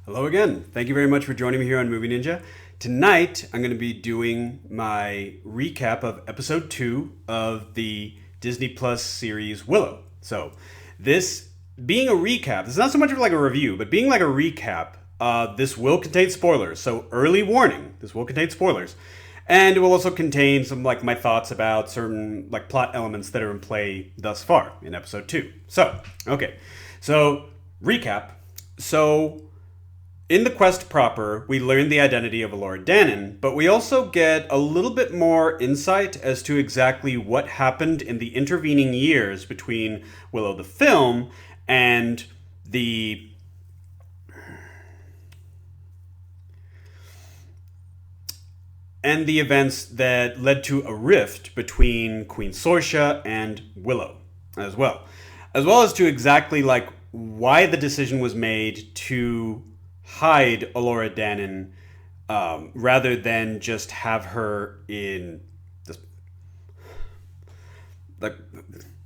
Hello again. Thank you very much for joining me here on Movie Ninja. Tonight, I'm going to be doing my recap of episode 2 of the Disney Plus series Willow. So, this being a recap, this is not so much of like a review, but being like a recap, this will contain spoilers. So, early warning, this will contain spoilers. And it will also contain some like my thoughts about certain like plot elements that are in play thus far in episode 2. So, okay. So, recap. So, in the quest proper, we learn the identity of Elora Danan, but we also get a little bit more insight as to exactly what happened in the intervening years between Willow the film and the events that led to a rift between Queen Sorsha and Willow as well. As well as to exactly like why the decision was made to hide Elora Danan rather than just have her in this, like,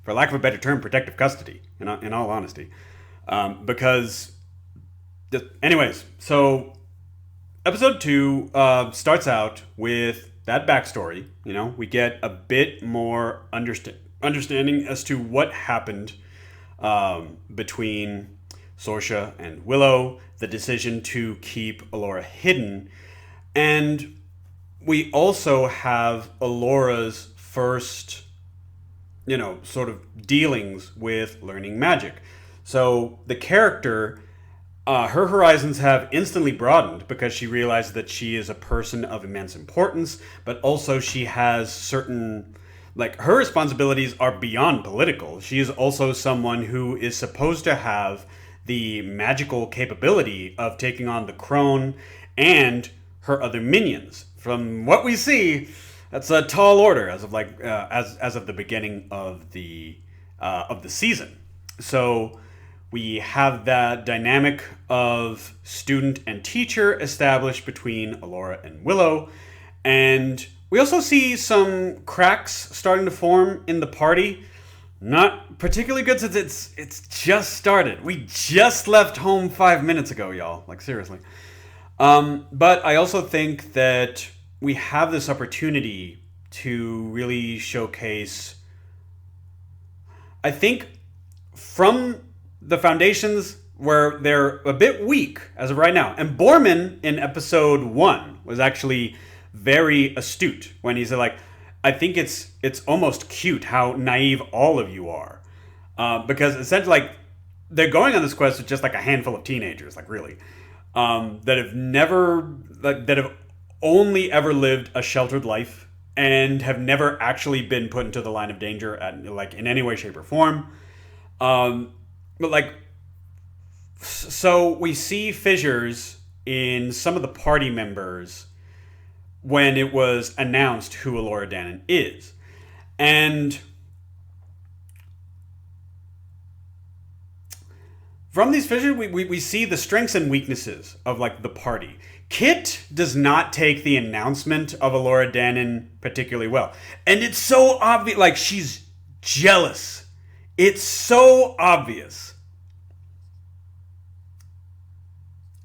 for lack of a better term, protective custody. In all honesty, because, anyways, so episode 2 starts out with that backstory. You know, we get a bit more understanding as to what happened between Sorsha and Willow, the decision to keep Elora hidden, and we also have Elora's first, sort of dealings with learning magic. So the character, her horizons have instantly broadened because she realizes that she is a person of immense importance, but also she has certain, like, her responsibilities are beyond political. She is also someone who is supposed to have the magical capability of taking on the crone and her other minions. From what we see, that's a tall order as of as of the beginning of the season. So we have that dynamic of student and teacher established between Elora and Willow, and we also see some cracks starting to form in the party. Not particularly good since it's just started. We just left home 5 minutes ago, y'all. Like, seriously. But I also think that we have this opportunity to really showcase, I think, from the foundations where they're a bit weak as of right now. And Borman in episode 1 was actually very astute when he said, like, I think it's almost cute how naive all of you are, because essentially, like, they're going on this quest with just like a handful of teenagers, like, really, that have never, that have only ever lived a sheltered life and have never actually been put into the line of danger in any way, shape, or form. But like, so we see fissures in some of the party members when it was announced who Elora Danan is. And from these fissures, we see the strengths and weaknesses of, like, the party. Kit does not take the announcement of Elora Danan particularly well. And it's so obvious, like, she's jealous. It's so obvious.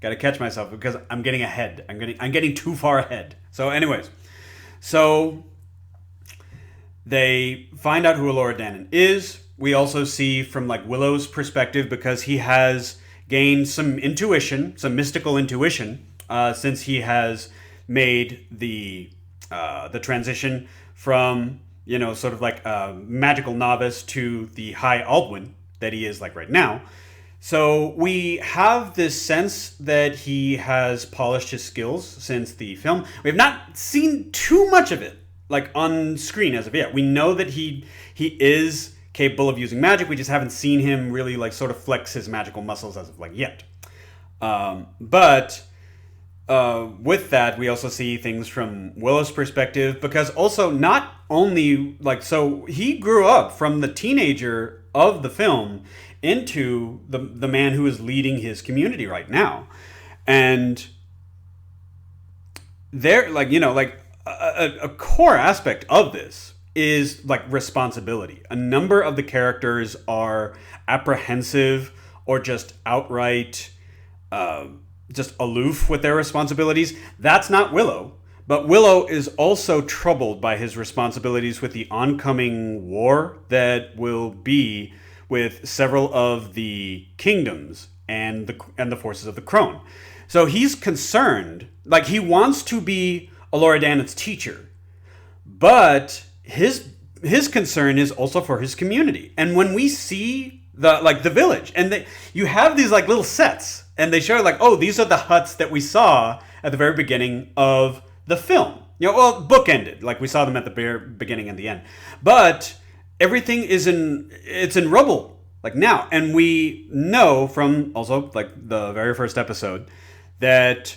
Gotta catch myself because I'm getting ahead. I'm getting too far ahead. So anyways, so they find out who Elora Danan is. We also see from, like, Willow's perspective, because he has gained some intuition, some mystical intuition, since he has made the transition from, sort of like a magical novice to the high Aldwin that he is, like, right now. So we have this sense that he has polished his skills since the film. We have not seen too much of it, like, on screen as of yet. We know that he is capable of using magic. We just haven't seen him really, like, sort of flex his magical muscles as of, like, yet. But with that, we also see things from Willow's perspective, because also not only, like, so he grew up from the teenager of the film into the man who is leading his community right now. And they're, like, a core aspect of this is, like, responsibility. A number of the characters are apprehensive or just outright just aloof with their responsibilities. That's not Willow. But Willow is also troubled by his responsibilities with the oncoming war that will be with several of the kingdoms and the forces of the Crone. So he's concerned, like he wants to be Elora Danon's teacher, but his concern is also for his community. And when we see the village, and you have these like little sets, and they show like, oh, these are the huts that we saw at the very beginning of the film. Well, bookended, like we saw them at the very beginning and the end. But everything is in rubble, like now. And we know from also like the very first episode that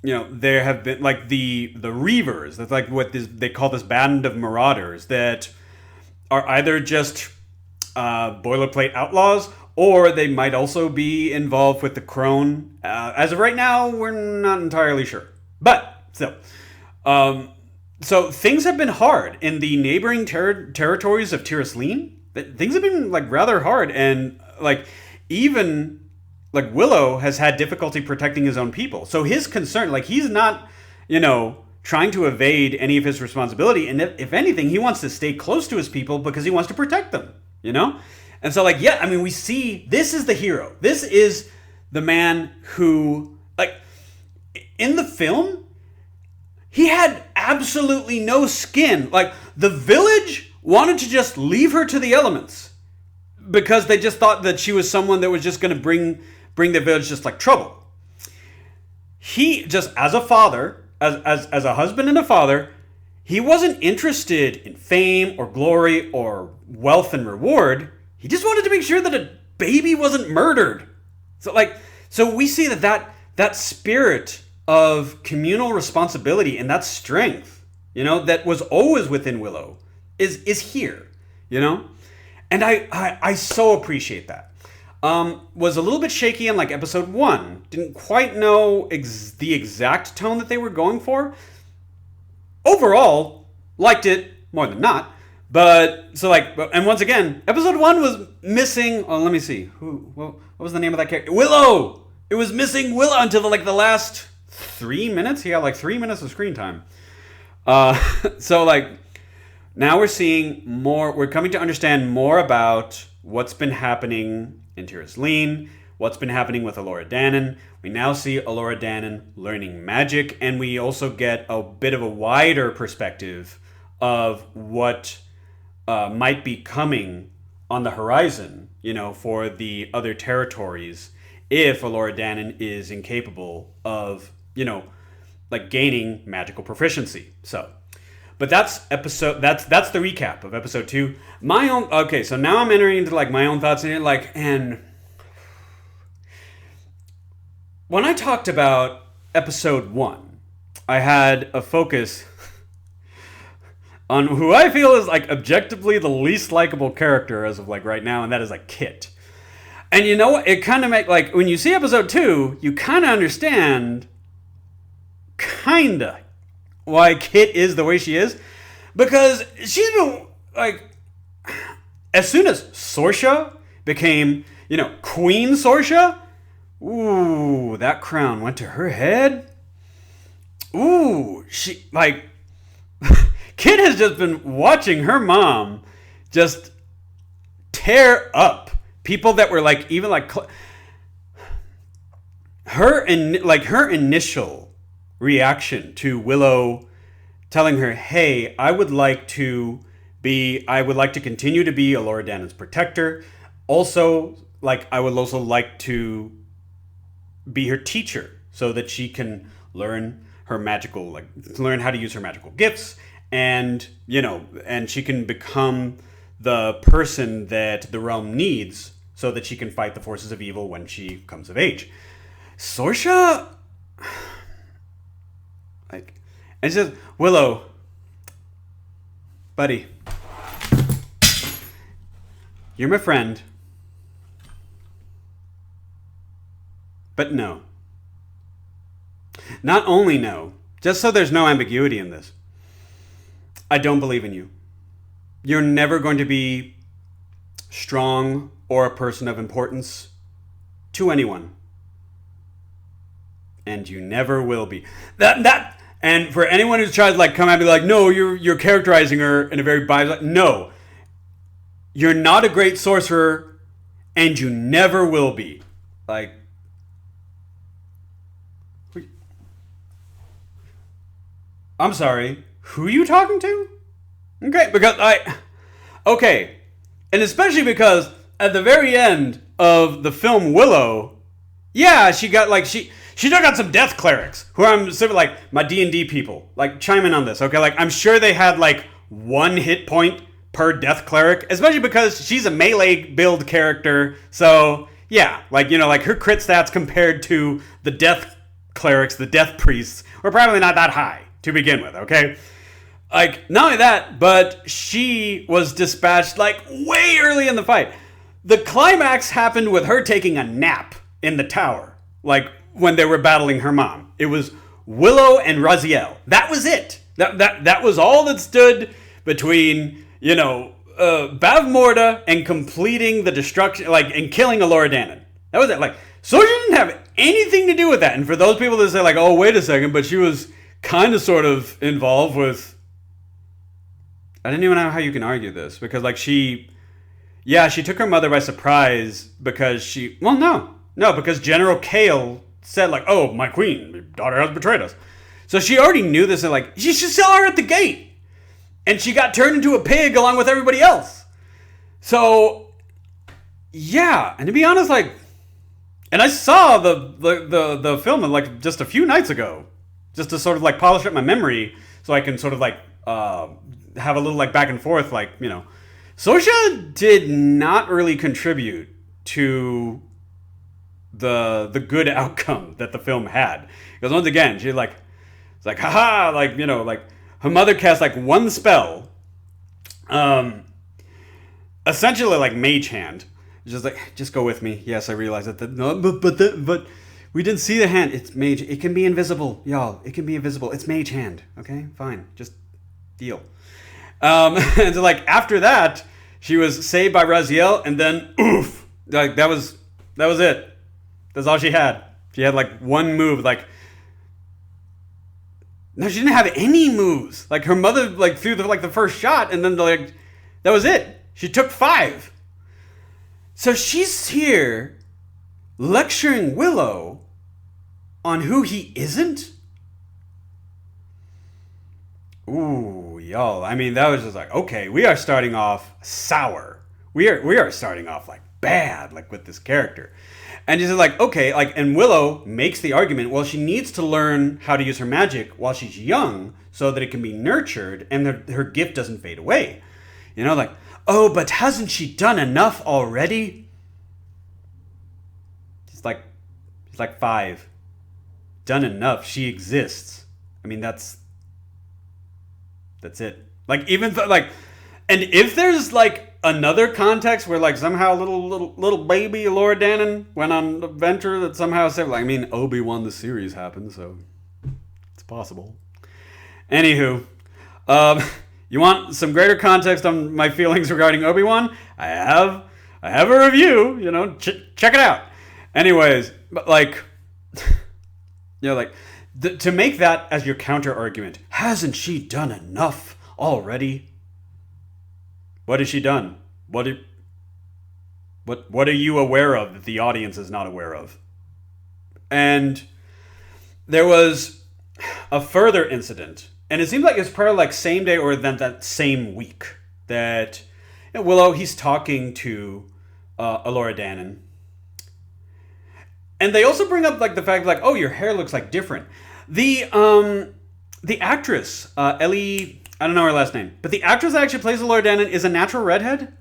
there have been like the Reavers. That's like what they call this band of marauders that are either just boilerplate outlaws, or they might also be involved with the Crone. As of right now, we're not entirely sure. But still. So things have been hard in the neighboring territories of Tirasleen. Things have been like rather hard, and like even like Willow has had difficulty protecting his own people. So his concern, like he's not, trying to evade any of his responsibility, and if anything, he wants to stay close to his people because he wants to protect them. And so like we see this is the hero. This is the man who like in the film. He had absolutely no skin. Like, the village wanted to just leave her to the elements because they just thought that she was someone that was just going to bring the village just like trouble. He just, as a father, as a husband and a father, he wasn't interested in fame or glory or wealth and reward. He just wanted to make sure that a baby wasn't murdered. So we see that spirit of communal responsibility and that strength, that was always within Willow is here, and I so appreciate that. Was a little bit shaky in like episode 1. Didn't quite know the exact tone that they were going for. Overall, liked it more than not. But so and once again, episode 1 was missing. Oh, let me see. What was the name of that character? Willow. It was missing Willow until the last 3 minutes. He had like 3 minutes of screen time. So like now we're seeing more. We're coming to understand more about what's been happening in Tirasleen, what's been happening with Elora Danon. We now see Elora Danon learning magic, and we also get a bit of a wider perspective of what might be coming on the horizon, for the other territories if Elora Danon is incapable of gaining magical proficiency. So, but that's the recap of episode 2. Okay, so now I'm entering into my own thoughts in it, and when I talked about episode 1, I had a focus on who I feel is objectively the least likable character as of right now, and that is Kit. And you know what? It kind of when you see episode 2, you kind of understand why Kit is the way she is, because she's been as soon as Sorsha became Queen Sorsha, ooh, that crown went to her head. Ooh, she Kit has just been watching her mom just tear up people that were her initial reaction to Willow telling her, hey, I would like to continue to be Elora Danon's protector. Also, I would also like to be her teacher so that she can learn her magical, learn how to use her magical gifts, and, and she can become the person that the realm needs so that she can fight the forces of evil when she comes of age. Sorsha, and she says, Willow, buddy, you're my friend, but no. Not only no, just so there's no ambiguity in this, I don't believe in you. You're never going to be strong or a person of importance to anyone. and you never will be. And for anyone who's tried to like come at me like, no, you're characterizing her in a very biased, like, no, you're not a great sorcerer, and you never will be. Like, I'm sorry, who are you talking to? Okay, and especially because at the very end of the film Willow, yeah, she got like she took out some death clerics who I'm sort of like my D&D people, like chime in on this, okay? Like I'm sure they had like 1 hit point per death cleric, especially because she's a melee build character. So yeah, like, you know, like her crit stats compared to the death clerics, the death priests, were probably not that high to begin with, okay? Like, not only that, but she was dispatched like way early in the fight. The climax happened with her taking a nap in the tower, like when they were battling her mom. It was Willow and Raziel. That was it. That was all that stood between, you know, Bavmorda and completing the destruction, like, and killing Elora Danan. That was it. Like, Soja didn't have anything to do with that. And for those people that say, like, oh, wait a second, but she was kind of sort of involved with... I didn't even know how you can argue this. Because, like, she took her mother by surprise because she... Well, no, because General Kale said, like, oh, my queen, your daughter has betrayed us. So she already knew this, and, like, you should sell her at the gate. And she got turned into a pig along with everybody else. So, yeah. And to be honest, like... And I saw the film, like, just a few nights ago. Just to sort of, like, polish up my memory. So I can sort of, like, have a little, like, back and forth, like, you know. Soja did not really contribute to the good outcome that the film had. Because once again, she's like... It's like, haha, like, you know, like... Her mother cast like 1 spell, essentially like Mage Hand. Just like, just go with me. Yes, I realize that. No, but we didn't see the hand. It's Mage. It can be invisible, y'all. It can be invisible. It's Mage Hand. Okay, fine. Just deal. And so like after that, she was saved by Raziel, and then oof, like that was it. That's all she had. She had like 1 move, like. No, she didn't have any moves. Like, her mother, like, threw the first shot, and then, like, that was it. She took 5. So she's here lecturing Willow on who he isn't? Ooh, y'all. I mean, that was just like, okay, we are starting off sour. We are starting off, like, bad, like, with this character. And she's like, okay, like, and Willow makes the argument, well, she needs to learn how to use her magic while she's young so that it can be nurtured and her gift doesn't fade away. You know, like, oh, but hasn't she done enough already? She's like 5. Done enough. She exists. I mean, that's it. Like, even though, like, and if there's, like, another context where, like, somehow little baby Elora Danan went on an adventure that somehow saved, like, I mean, Obi-Wan the series happened, so it's possible. Anywho, you want some greater context on my feelings regarding Obi-Wan? I have a review, you know, check it out. Anyways, but, like, you know, like, to make that as your counter argument, hasn't she done enough already? What has she done? What are you aware of that the audience is not aware of? And there was a further incident, and it seems like it's probably like same day or then that same week that, you know, Willow, he's talking to Elora Danan. And they also bring up like the fact like, oh, your hair looks like different. The actress, Ellie, I don't know her last name, but the actress that actually plays Elora Danan is a natural redhead.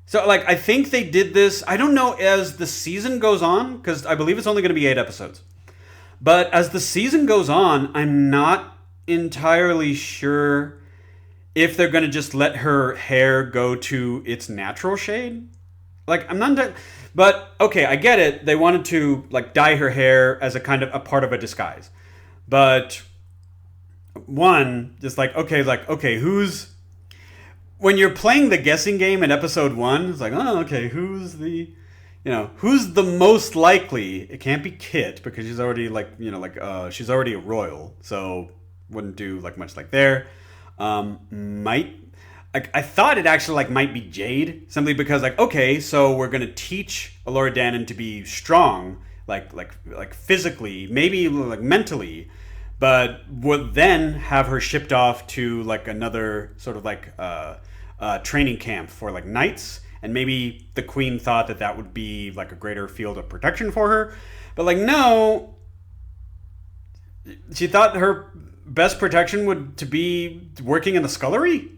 So, like, I think they did this, I don't know, as the season goes on, because I believe it's only going to be 8 episodes. But as the season goes on, I'm not entirely sure if they're going to just let her hair go to its natural shade. Like, I'm not... But, okay, I get it. They wanted to, like, dye her hair as a kind of a part of a disguise. But... One, just like, okay, who's... When you're playing the guessing game in episode 1, it's like, oh, okay, who's the... who's the most likely? It can't be Kit because she's already she's already a royal, so wouldn't do like much like there. Might I thought it actually like might be Jade simply because like okay, so we're gonna teach Alora Dannon to be strong, like physically, maybe like mentally, but would then have her shipped off to like another sort of like training camp for like knights. And maybe the queen thought that that would be like a greater field of protection for her. But like, no. She thought her best protection would to be working in the scullery?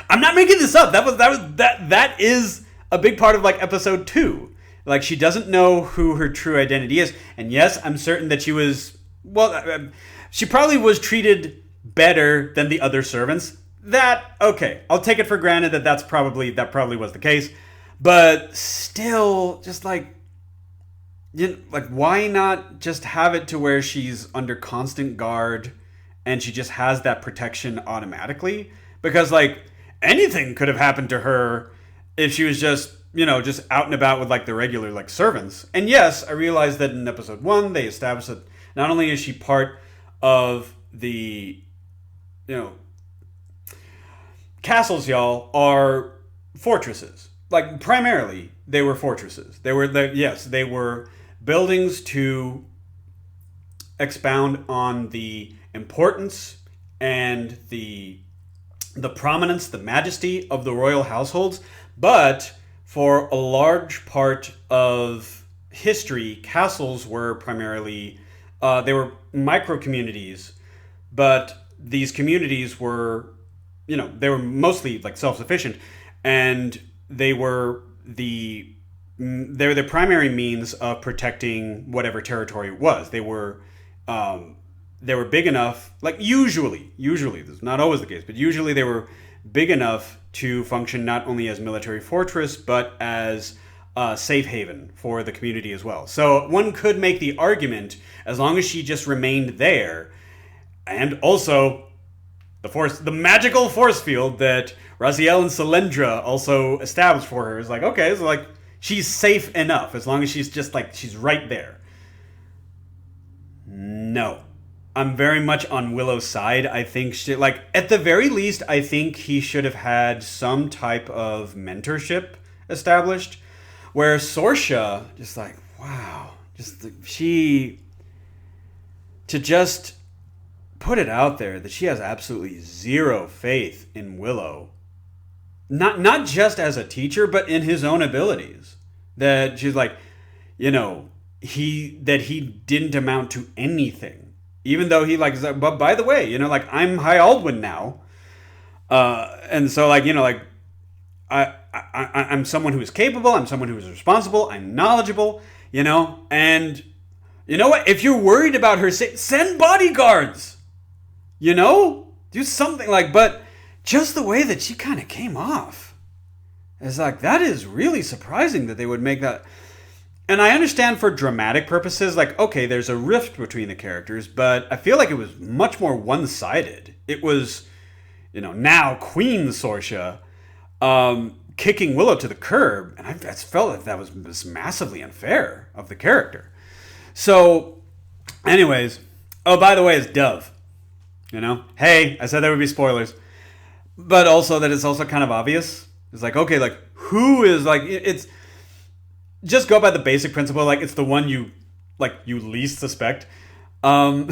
I'm not making this up. That is a big part of like episode 2. Like she doesn't know who her true identity is. And yes, I'm certain that she was, she probably was treated better than the other servants. That, okay, I'll take it for granted that probably was the case, but still, just like, why not just have it to where she's under constant guard and she just has that protection automatically? Because like anything could have happened to her if she was just out and about with like the regular like servants. And yes, I realized that in episode 1 they established that not only is she part of the castles, y'all, are fortresses. Like, primarily, they were fortresses. They were buildings to expound on the importance and the prominence, the majesty of the royal households. But for a large part of history, castles were primarily, they were micro-communities, but these communities were they were mostly like self-sufficient, and they were the primary means of protecting whatever territory it was. They were big enough, like usually this is not always the case, but usually they were big enough to function not only as military fortress but as a safe haven for the community as well. So one could make the argument, as long as she just remained there, and also the magical force field that Raziel and Selendra also established for her is like, okay, so like she's safe enough as long as she's just like she's right there. No. I'm very much on Willow's side. I think like at the very least, I think he should have had some type of mentorship established, where Sorsha just like, wow, just to just put it out there that she has absolutely zero faith in Willow. Not just as a teacher, but in his own abilities. That she's like, he didn't amount to anything. Even though he like, but by the way, like I'm High Aldwin now. And so like, I'm someone who is capable. I'm someone who is responsible. I'm knowledgeable, and you know what? If you're worried about her, send bodyguards. Do something like, but just the way that she kind of came off is like, that is really surprising that they would make that. And I understand for dramatic purposes, like, okay, there's a rift between the characters, but I feel like it was much more one-sided. It was, now Queen Sorsha kicking Willow to the curb, and I just felt like that was massively unfair of the character. So, anyways, oh, by the way, it's Dove. Hey, I said there would be spoilers, but also that it's also kind of obvious. It's like, okay, like who is like, it's just go by the basic principle. Like it's the one you least suspect. I'm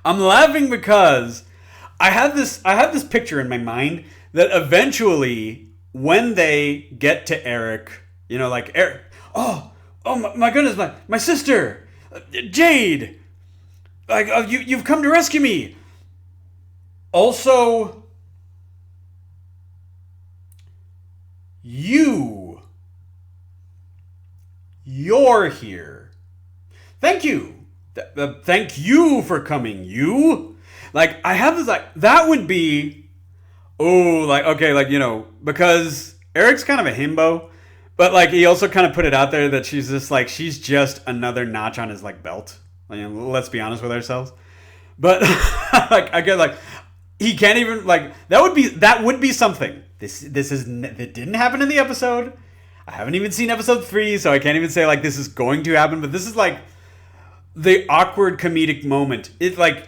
laughing because I have this picture in my mind that eventually when they get to Eric, like Eric, oh my goodness, my sister, Jade. Like, you've come to rescue me. Also, you're here. Thank you. Thank you for coming. You. Like, I have this, like, that would be, okay, like, because Eric's kind of a himbo, but, like, he also kind of put it out there that she's just another notch on his, like, belt. Let's be honest with ourselves. But like I get like He can't even like that would be something. That didn't happen in the episode. I haven't even seen episode 3, so I can't even say like this is going to happen. But this is like the awkward comedic moment. It's like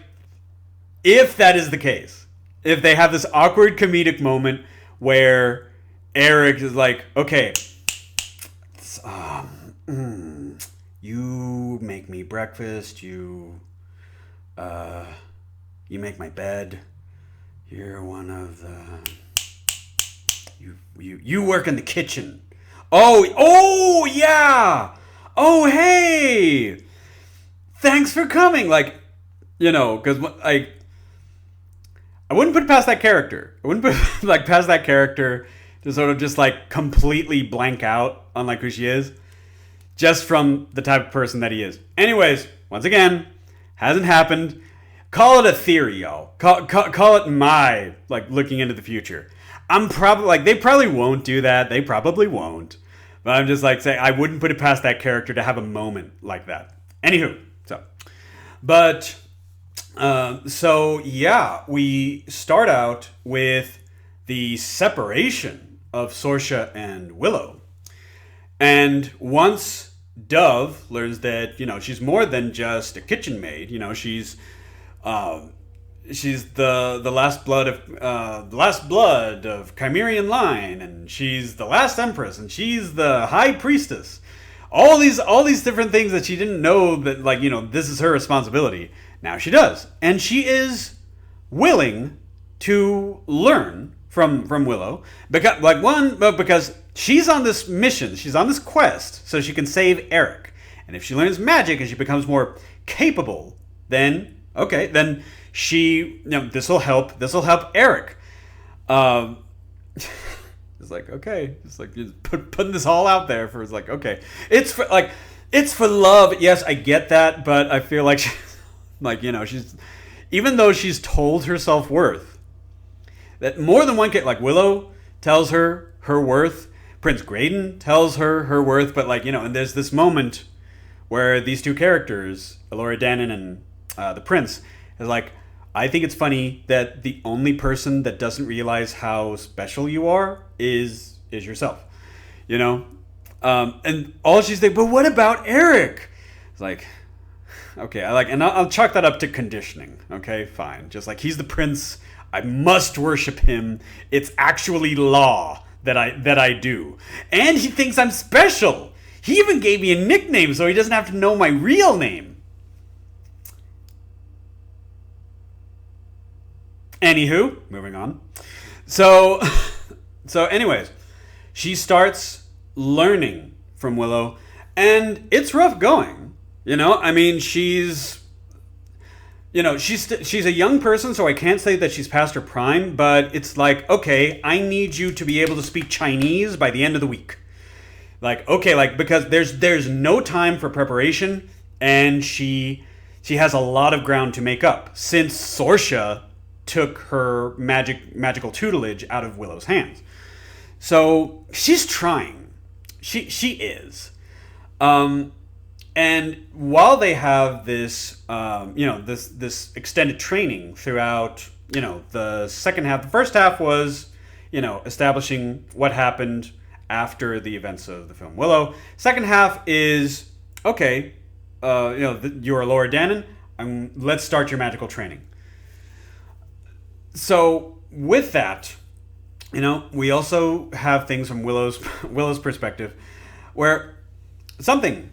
if that is the case, if they have this awkward comedic moment where Eric is like, okay, you make me breakfast, you make my bed, you're one of the you work in the kitchen. Oh yeah. Oh hey. Thanks for coming. Like, because I wouldn't put it past that character. I wouldn't put like past that character to sort of just like completely blank out on like who she is, just from the type of person that he is. Anyways, once again, hasn't happened. Call it a theory, y'all. Call it my like looking into the future. I'm probably like they probably won't do that. They probably won't. But I'm just like saying I wouldn't put it past that character to have a moment like that. Anywho, so yeah, we start out with the separation of Sorsha and Willow. And once Dove learns that, she's more than just a kitchen maid, she's the last blood of Chimerian line, and she's the last empress, and she's the high priestess. All these different things that she didn't know that this is her responsibility. Now she does, and she is willing to learn from Willow because she's on this mission, she's on this quest, so she can save Eric. And if she learns magic and she becomes more capable, then she this will help Eric. It's like, okay, it's like just putting this all out there for, it's like, okay, it's for love. Yes, I get that, but I feel like she's she's, even though she's told her self-worth, that more than one kid, like Willow tells her worth, Prince Graydon tells her worth, but and there's this moment where these two characters, Elora Danan and the Prince, is like, I think it's funny that the only person that doesn't realize how special you are is yourself, and all she's like, but what about Eric? It's like, okay, I'll chalk that up to conditioning. Okay, fine. Just like, he's the prince, I must worship him. It's actually law that I do, and he thinks I'm special. He even gave me a nickname so he doesn't have to know my real name. Anywho, moving on. So anyways, she starts learning from Willow, and it's rough going. I mean, she's a young person, so I can't say that she's past her prime, but it's like, okay, I need you to be able to speak Chinese by the end of the week. Like, okay, because there's no time for preparation, and she has a lot of ground to make up since Sorsha took her magical tutelage out of Willow's hands. So she's trying. She is. And while they have this, this extended training throughout, the second half, the first half was, establishing what happened after the events of the film Willow. Second half is, okay, you're Elora Danan, let's start your magical training. So with that, we also have things from Willow's perspective, where something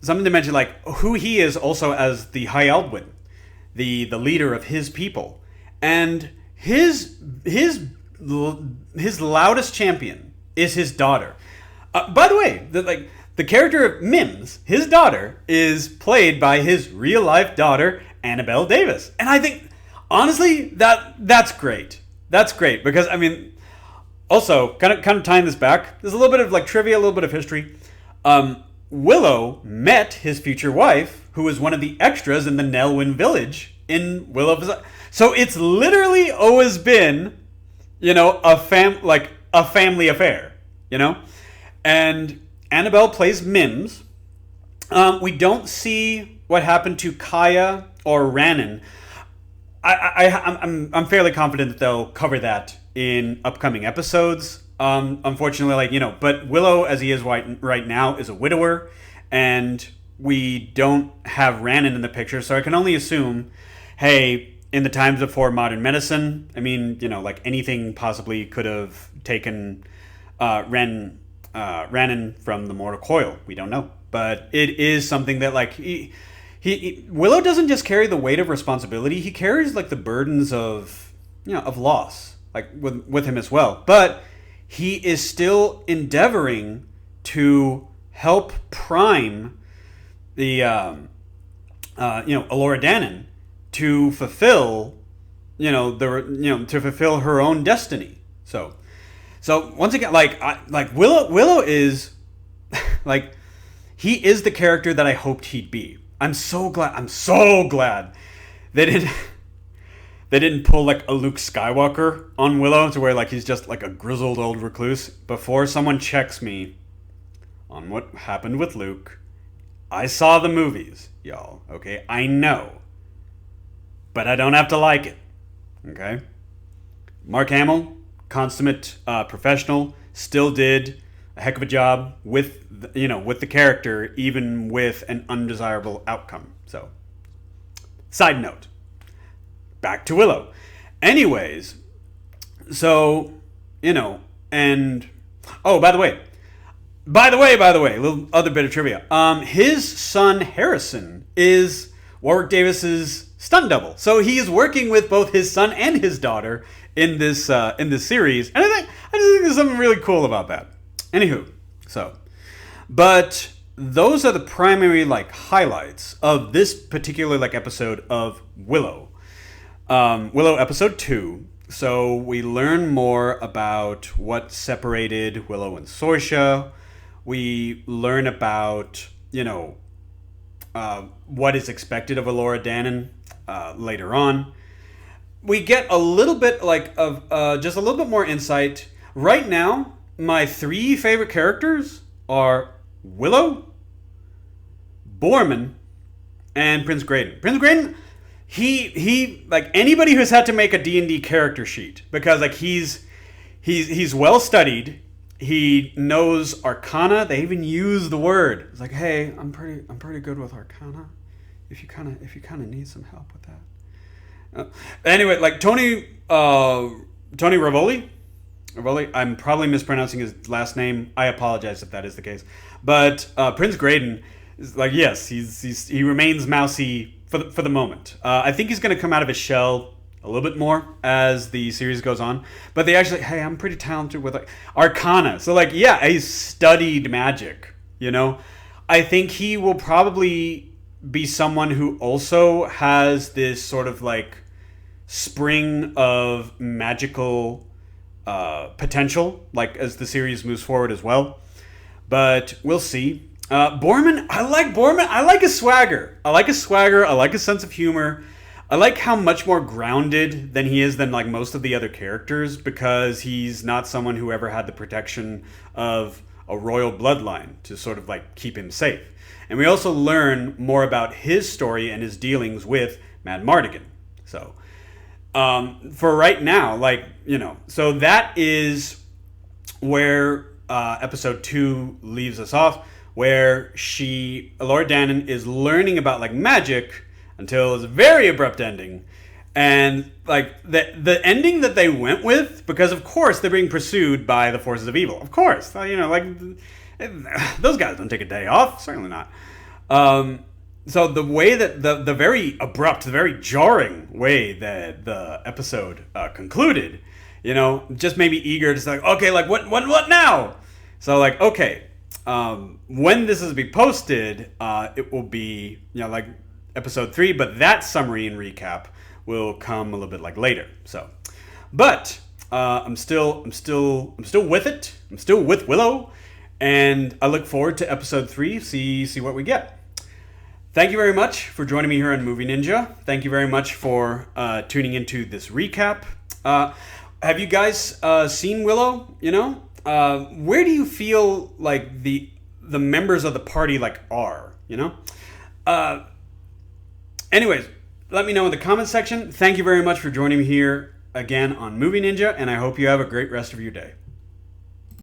to mention, like who he is also as the High Aldwin, the leader of his people, and his loudest champion is his daughter. By the way, the character of Mims, his daughter, is played by his real life daughter, Annabelle Davis, and I think, honestly, that's great. That's great because, I mean, also kind of tying this back, there's a little bit of like trivia, a little bit of history. Willow met his future wife, who was one of the extras in the Nelwyn village in Willow. So it's literally always been, a family affair, And Annabelle plays Mims. We don't see what happened to Kaya or Rhiannon. I'm fairly confident that they'll cover that in upcoming episodes. Unfortunately, but Willow, as he is right now, is a widower, and we don't have Rhiannon in the picture, so I can only assume, hey, in the times before modern medicine, I mean, anything possibly could have taken Rhiannon from the mortal coil. We don't know, but it is something that Willow doesn't just carry the weight of responsibility; he carries the burdens of of loss, with him as well. But he is still endeavoring to help prime the Elora Danan to fulfill to fulfill her own destiny. So once again, Willow is he is the character that I hoped he'd be. I'm so glad they didn't pull a Luke Skywalker on Willow to where he's just a grizzled old recluse. Before someone checks me on what happened with Luke, I saw the movies, y'all. Okay, I know, but I don't have to like it. Okay, Mark Hamill, consummate professional, still did a heck of a job with the character, even with an undesirable outcome. So, side note, back to Willow. Anyways, so and oh, by the way, a little other bit of trivia. His son Harrison is Warwick Davis's stunt double, so he is working with both his son and his daughter in this series, and I just think there's something really cool about that. Anywho, but those are the primary highlights of this particular episode of Willow. Willow episode 2. So we learn more about what separated Willow and Sorsha. We learn about what is expected of Elora Danan later on. We get a little bit of just a little bit more insight. Right now, my 3 favorite characters are Willow, Borman, and Prince Graydon. Prince Graydon, he anybody who's had to make a D&D character sheet, because he's well studied. He knows Arcana. They even use the word. It's hey, I'm pretty good with Arcana. If you kind of need some help with that. Anyway, Tony Rivoli. I'm probably mispronouncing his last name. I apologize if that is the case. But Prince Graydon is yes, he remains mousy for the moment. I think he's going to come out of his shell a little bit more as the series goes on. But they actually, hey, I'm pretty talented with Arcana. So yeah, he's studied magic. I think he will probably be someone who also has this sort of spring of magical potential, as the series moves forward as well. But we'll see. Borman, I like Borman. I like his swagger. I like his sense of humor. I like how much more grounded than he is than most of the other characters, because he's not someone who ever had the protection of a royal bloodline to sort of keep him safe. And we also learn more about his story and his dealings with Mad Mardigan. So for right now, so that is where episode 2 leaves us off, where Elora Danan is learning about magic until it's a very abrupt ending. And the ending that they went with, because of course they're being pursued by the forces of evil. Of course, those guys don't take a day off, certainly not. So the way that the very abrupt, the very jarring way that the episode concluded, just made me eager to okay, what now? So okay, when this is to be posted, it will be episode 3, but that summary and recap will come a little bit later. So, but I'm still with it. I'm still with Willow, and I look forward to episode 3. See what we get. Thank you very much for joining me here on Movie Ninja. Thank you very much for tuning into this recap. Have you guys seen Willow? Where do you feel the members of the party are? Anyways, Let me know in the comment section. Thank you very much for joining me here again on Movie Ninja, and I hope you have a great rest of your day.